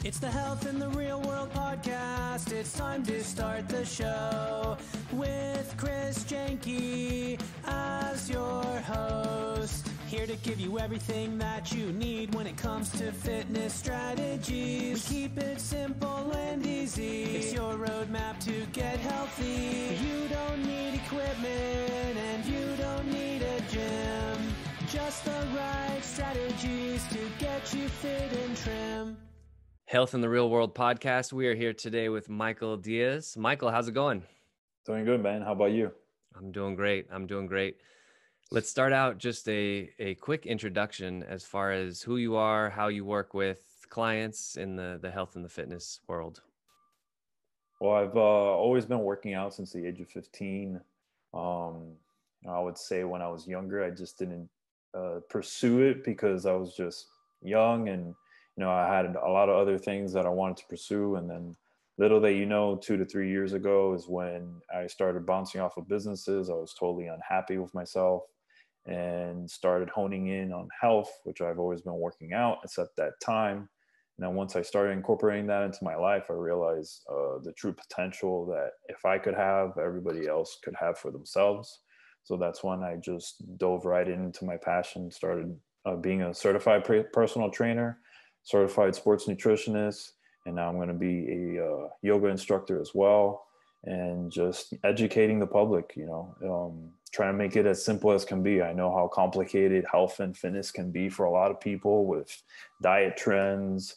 It's the Health in the Real World podcast. It's time to start the show with Chris Janke as your host. Here to give you everything that you need when it comes to fitness strategies. We keep it simple and easy. It's your roadmap to get healthy. You don't need equipment and you don't need a gym. Just the right strategies to get you fit and trim. Health in the Real World podcast. We are here today with Michael Diaz. Michael, how's it going? Doing good, man. How about you? I'm doing great. Let's start out just a quick introduction as far as who you are, how you work with clients in the health and the fitness world. Well, I've always been working out since the age of 15. I would say when I was younger, I just didn't pursue it because I was just young and I had a lot of other things that I wanted to pursue. And then little that 2 to 3 years ago is when I started bouncing off of businesses. I was totally unhappy with myself and started honing in on health, which I've always been working out. It's at that time. And then once I started incorporating that into my life, I realized the true potential that if I could have, everybody else could have for themselves. So that's when I just dove right into my passion, started being a certified personal trainer, certified sports nutritionist, and now I'm going to be a yoga instructor as well, and just educating the public, trying to make it as simple as can be. I know how complicated health and fitness can be for a lot of people with diet trends,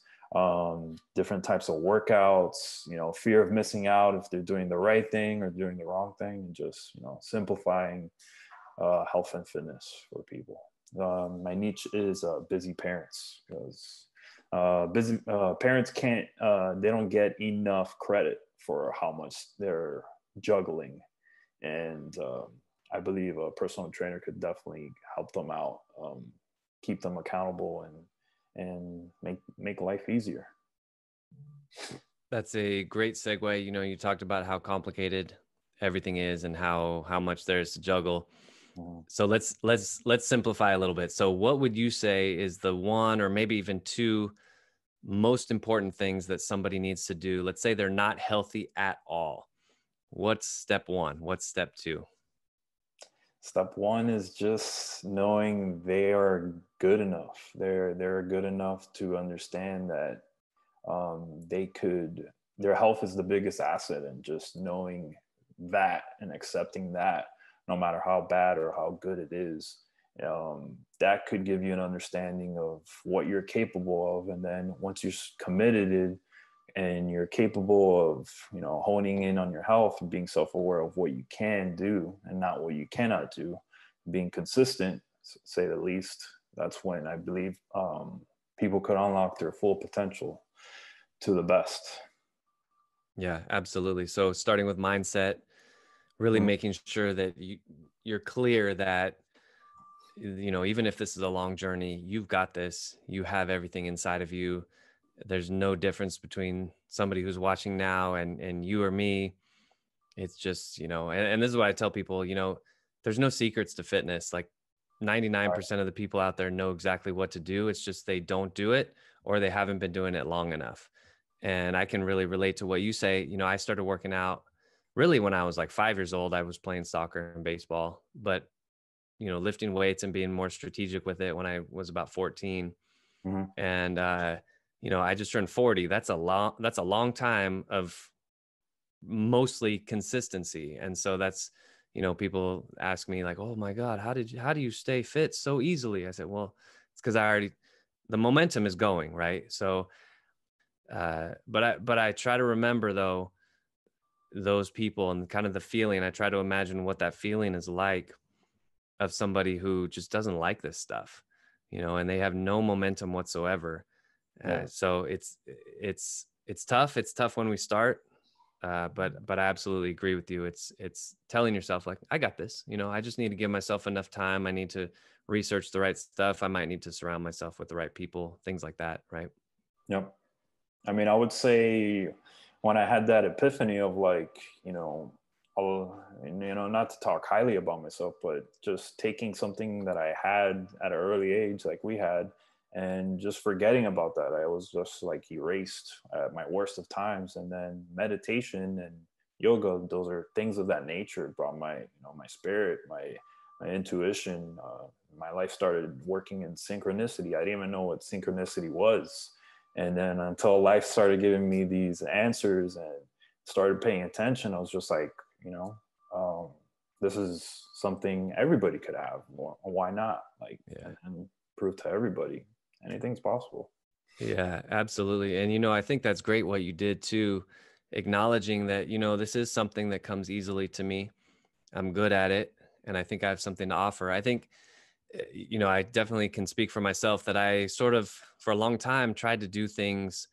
different types of workouts, fear of missing out if they're doing the right thing or doing the wrong thing, and just, simplifying health and fitness for people. My niche is busy parents, because busy parents they don't get enough credit for how much they're juggling. And I believe a personal trainer could definitely help them out, keep them accountable and make life easier. That's a great segue. You talked about how complicated everything is and how much there's to juggle. So let's simplify a little bit. So what would you say is the one or maybe even two most important things that somebody needs to do? Let's say they're not healthy at all. What's step one? What's step two? Step one is just knowing they are good enough. They're good enough to understand that their health is the biggest asset, and just knowing that and accepting that, no matter how bad or how good it is, that could give you an understanding of what you're capable of. And then once you're committed and you're capable of, honing in on your health and being self-aware of what you can do and not what you cannot do, being consistent, say the least, that's when I believe people could unlock their full potential to the best. Yeah, absolutely. So starting with mindset, really making sure that you're clear that, even if this is a long journey, you've got this, you have everything inside of you. There's no difference between somebody who's watching now and you or me. It's just, and this is what I tell people, there's no secrets to fitness. Like 99% of the people out there know exactly what to do. It's just, they don't do it, or they haven't been doing it long enough. And I can really relate to what you say. I started working out really when I was like 5 years old. I was playing soccer and baseball, but lifting weights and being more strategic with it when I was about 14. And, I just turned 40. That's a long time of mostly consistency. And so that's, people ask me like, oh my God, how do you stay fit so easily? I said, well, it's because the momentum is going, right? So, but I try to remember though, those people and kind of the feeling. I try to imagine what that feeling is like of somebody who just doesn't like this stuff, and they have no momentum whatsoever. So it's tough. It's tough when we start, but I absolutely agree with you. It's telling yourself like, I got this, I just need to give myself enough time. I need to research the right stuff. I might need to surround myself with the right people, things like that. Right. Yep. I mean, I would say when I had that epiphany of like, not to talk highly about myself, but just taking something that I had at an early age, like we had, and just forgetting about that. I was just like erased at my worst of times. And then meditation and yoga, those are things of that nature. It brought my, my spirit, my intuition. My life started working in synchronicity. I didn't even know what synchronicity was. And then until life started giving me these answers and started paying attention, I was just like, this is something everybody could have. Why not? Like, Yeah. and prove to everybody anything's possible. Yeah, absolutely. And, I think that's great what you did too, acknowledging that, this is something that comes easily to me. I'm good at it. And I think I have something to offer. I think, I definitely can speak for myself that I sort of, for a long time, tried to do things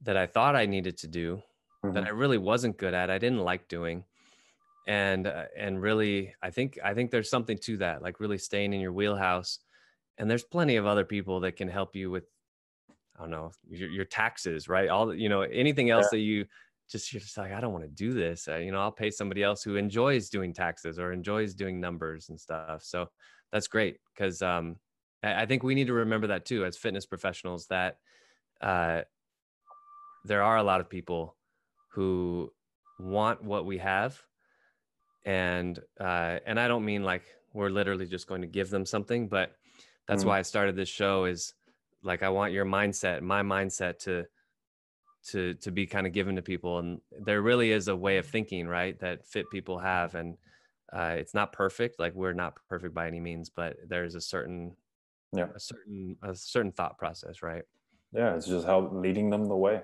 that I thought I needed to do that I really wasn't good at. I didn't like doing. And really, I think there's something to that, like really staying in your wheelhouse. And there's plenty of other people that can help you with, I don't know, your taxes, right? Anything else that you're just like, I don't want to do this. I'll pay somebody else who enjoys doing taxes or enjoys doing numbers and stuff. So that's great because I think we need to remember that too, as fitness professionals, that there are a lot of people who want what we have. And I don't mean like we're literally just going to give them something, but that's why I started this show, is like, I want my mindset to be kind of given to people. And there really is a way of thinking, right, that fit people have. And it's not perfect. Like, we're not perfect by any means, but there's a certain thought process, right? Yeah, it's just how leading them the way,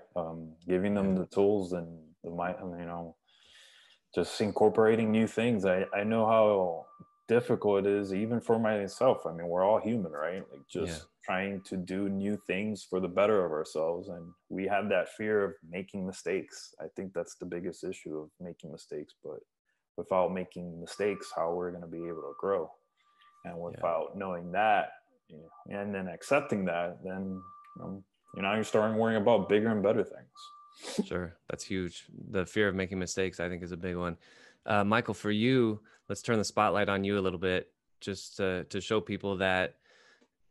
giving them the tools and the mind, just incorporating new things. I know how difficult it is, even for myself. I mean, we're all human, right? Like, just trying to do new things for the better of ourselves. And we have that fear of making mistakes. I think that's the biggest issue, of making mistakes. But without making mistakes, how we're going to be able to grow? And without knowing that, and then accepting that, then, you're starting worrying about bigger and better things. Sure. That's huge. The fear of making mistakes, I think, is a big one. Michael, for you, let's turn the spotlight on you a little bit, just to show people that,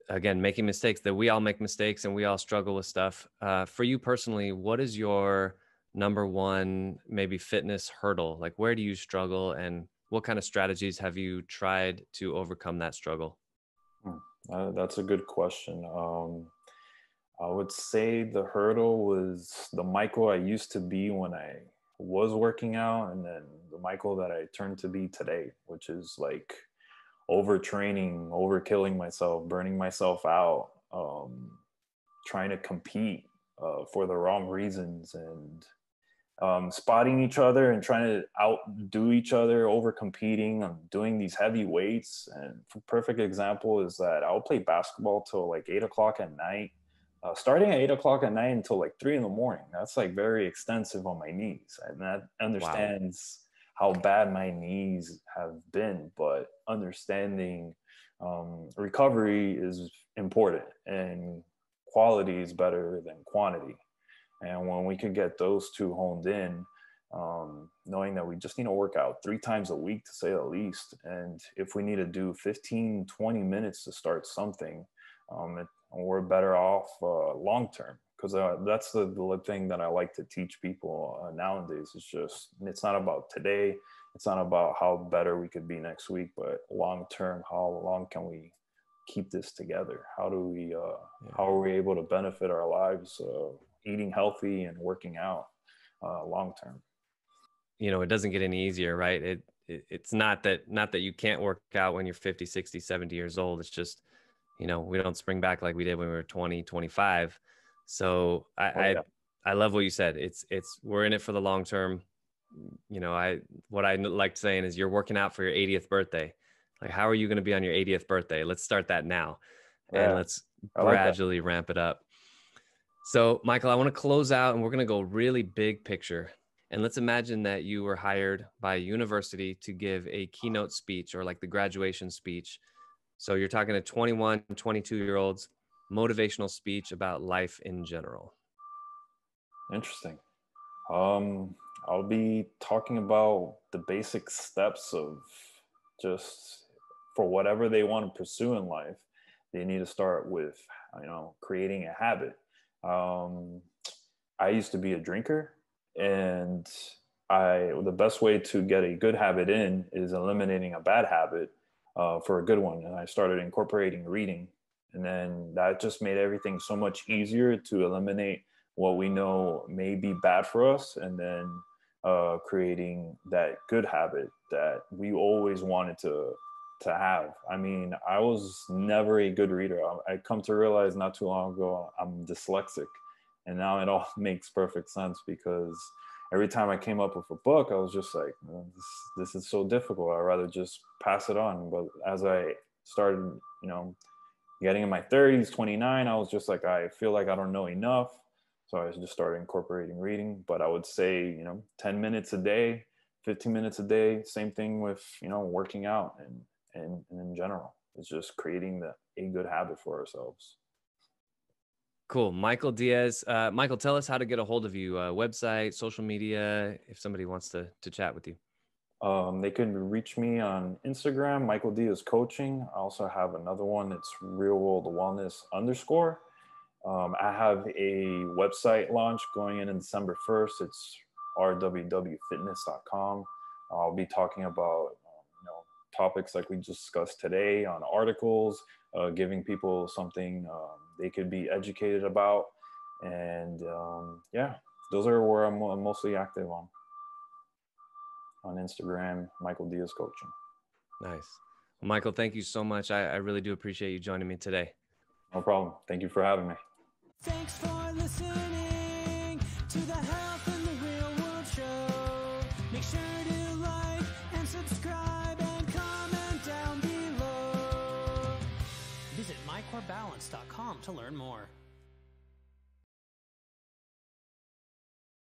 again, making mistakes, that we all make mistakes and we all struggle with stuff. For you personally, what is your number one, maybe fitness hurdle? Like, where do you struggle, and what kind of strategies have you tried to overcome that struggle? That's a good question. I would say the hurdle was the Michael I used to be when I was working out, and then the Michael that I turned to be today, which is like overtraining, overkilling myself, burning myself out, trying to compete for the wrong reasons, and spotting each other and trying to outdo each other, over competing, doing these heavy weights. And a perfect example is that I'll play basketball till like 8 o'clock at night. Starting at 8 o'clock at night until like 3 in the morning. That's like very extensive on my knees. And that understands how bad my knees have been, but understanding recovery is important, and quality is better than quantity. And when we could get those two honed in, knowing that we just need to work out 3 times a week, to say the least. And if we need to do 15, 20 minutes to start something, we're better off long term. Because that's the thing that I like to teach people nowadays. It's not about today. It's not about how better we could be next week, but long term, how long can we keep this together? How are we able to benefit our lives eating healthy and working out long term? It doesn't get any easier, right? It's not that you can't work out when you're 50, 60, 70 years old. It's just, we don't spring back like we did when we were 20, 25. So I love what you said. We're in it for the long term. What I like saying is, you're working out for your 80th birthday. Like, how are you going to be on your 80th birthday? Let's start that now, and let's gradually ramp it up. So, Michael, I want to close out, and we're going to go really big picture. And let's imagine that you were hired by a university to give a keynote speech, or like the graduation speech. So you're talking to 21, 22-year-olds, motivational speech about life in general. Interesting. I'll be talking about the basic steps of, just for whatever they want to pursue in life. They need to start with creating a habit. I used to be a drinker, and the best way to get a good habit in is eliminating a bad habit for a good one. And I started incorporating reading, and then that just made everything so much easier to eliminate what we know may be bad for us, and then creating that good habit that we always wanted to have. I mean, I was never a good reader. I come to realize not too long ago I'm dyslexic, and now it all makes perfect sense, because every time I came up with a book, I was just like, well, this is so difficult. I'd rather just pass it on. But as I started, getting in my 30s, 29, I was just like, I feel like I don't know enough. So I just started incorporating reading. But I would say, 10 minutes a day, 15 minutes a day. Same thing with, working out and in general. It's just creating a good habit for ourselves. Cool. Michael Diaz. Michael, tell us how to get a hold of you. Website, social media, if somebody wants to chat with you. They can reach me on Instagram, Michael Diaz Coaching. I also have another one. It's Real World Wellness _ I have a website launch going in December 1st. It's rwwfitness.com. I'll be talking about topics like we discussed today on articles, giving people something they could be educated about. And those are where I'm mostly active on Instagram, Michael Diaz Coaching. Nice. Well, Michael, thank you so much. I really do appreciate you joining me today. No problem. Thank you for having me. Thanks for listening to the Health in the Real World Show. Make sure to like and subscribe and comment down below. Visit mycorebalance.com to learn more.